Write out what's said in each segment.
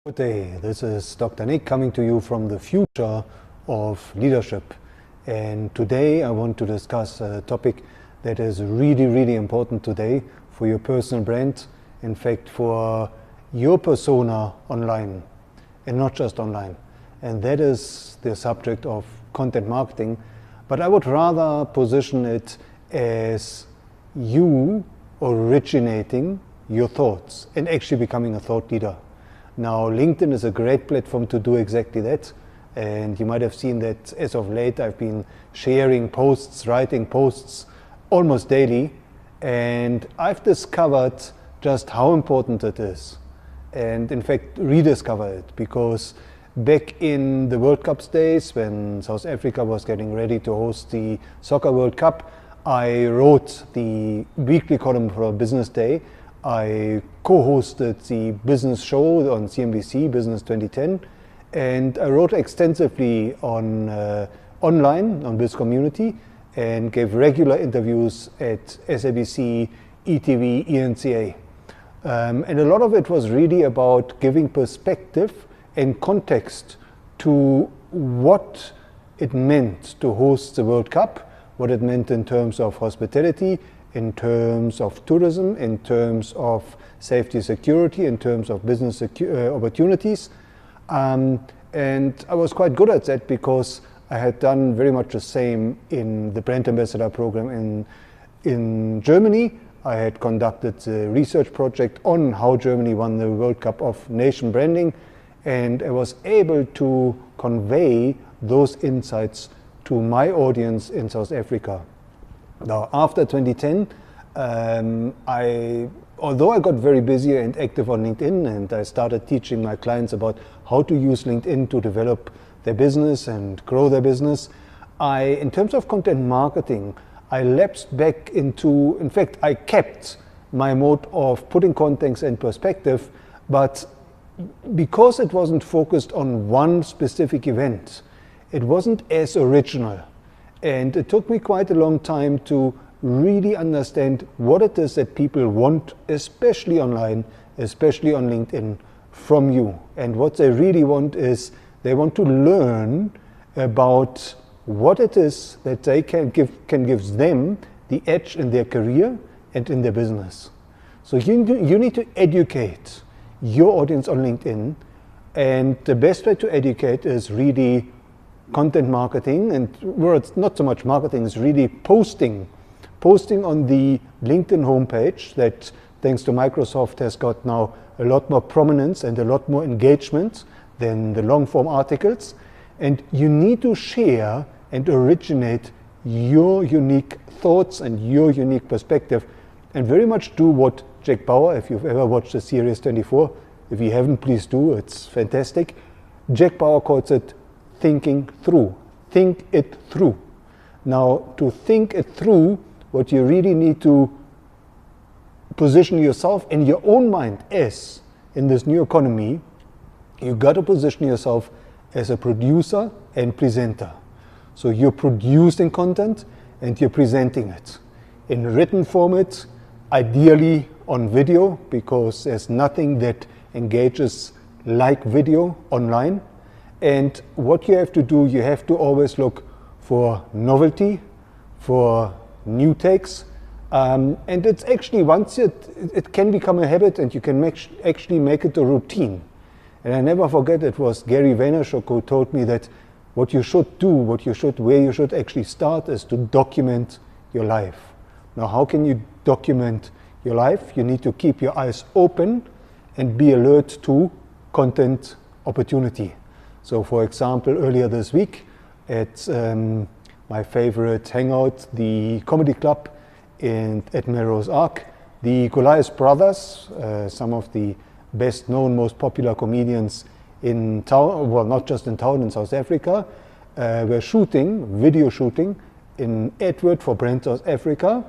Good day, this is Dr. Nick coming to you from the future of leadership. And today I want to discuss a topic that is really important today for your personal brand, in fact for your persona online and not just online. And that is the subject of content marketing, but I would rather position it as you originating your thoughts and actually becoming a thought leader. Now, LinkedIn is a great platform to do exactly that, and you might have seen that as of late I've been sharing posts, writing posts almost daily, and I've discovered just how important it is, and in fact rediscovered it, because back in the World Cup days when South Africa was getting ready to host the Soccer World Cup, I wrote the weekly column for Business Day. I co-hosted the business show on CNBC, Business 2010, and I wrote extensively on online, on this community, and gave regular interviews at SABC, ETV, ENCA. And a lot of it was really about giving perspective and context to what it meant to host the World Cup, what it meant in terms of hospitality, in terms of tourism, in terms of safety security, in terms of business opportunities. And I was quite good at that because I had done very much the same in the Brand Ambassador program in Germany. I had conducted a research project on how Germany won the World Cup of Nation branding, and I was able to convey those insights to my audience in South Africa. Now, after 2010, although I got very busy and active on LinkedIn, and I started teaching my clients about how to use LinkedIn to develop their business and grow their business, in terms of content marketing, I lapsed back into, in fact, I kept my mode of putting context in perspective, but because it wasn't focused on one specific event, it wasn't as original. And it took me quite a long time to really understand what it is that people want, especially online, especially on LinkedIn, from you. And what they really want is they want to learn about what it is that they can give them the edge in their career and in their business. So you need to educate your audience on LinkedIn, and the best way to educate is really content marketing, and where it's not so much marketing, it's really posting on the LinkedIn homepage that, thanks to Microsoft, has got now a lot more prominence and a lot more engagement than the long form articles. And you need to share and originate your unique thoughts and your unique perspective, and very much do what Jack Bauer, if you've ever watched the series 24, if you haven't, please do, it's fantastic. Jack Bauer calls it thinking through. Think it through. Now, to think it through, what you really need to position yourself in your own mind as, in this new economy, you got to position yourself as a producer and presenter. So you're producing content and you're presenting it in written format, ideally on video, because there's nothing that engages like video online. And what you have to do, you have to always look for novelty, for new takes. And it's actually, once it can become a habit, and you can actually make it a routine. And I never forget, it was Gary Vaynerchuk who told me that what you should do, where you should actually start is to document your life. Now, how can you document your life? You need to keep your eyes open and be alert to content opportunity. So, for example, earlier this week at my favorite hangout, the Comedy Club at Melrose Arc, the Goliath Brothers, some of the best known, most popular comedians in town, well, not just in town, in South Africa, were video shooting in Edward for Brand South Africa,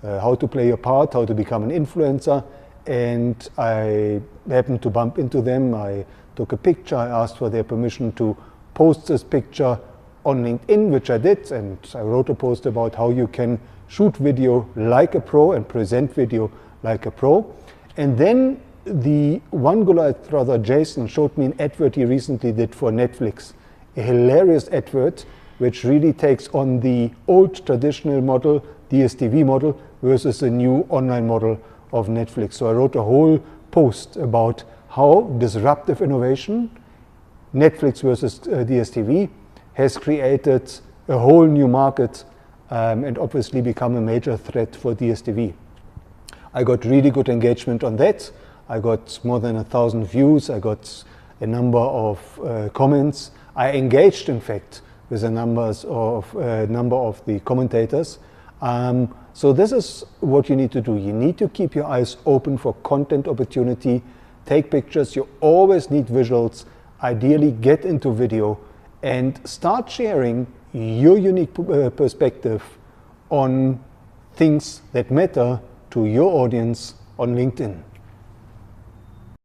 how to play your part, how to become an influencer. And I happened to bump into them. I took a picture. I asked for their permission to post this picture on LinkedIn, which I did, and I wrote a post about how you can shoot video like a pro and present video like a pro. And then the one Goliath brother, Jason, showed me an advert he recently did for Netflix, a hilarious advert which really takes on the old traditional model, DSTV model, versus the new online model of Netflix. So I wrote a whole post about how disruptive innovation, Netflix versus DSTV, has created a whole new market and obviously become a major threat for DSTV. I got really good engagement on that. I got more than 1,000 views. I got a number of comments. I engaged, in fact, with a number of the commentators. So this is what you need to do. You need to keep your eyes open for content opportunity. Take pictures. You always need visuals. Ideally, get into video and start sharing your unique perspective on things that matter to your audience on LinkedIn.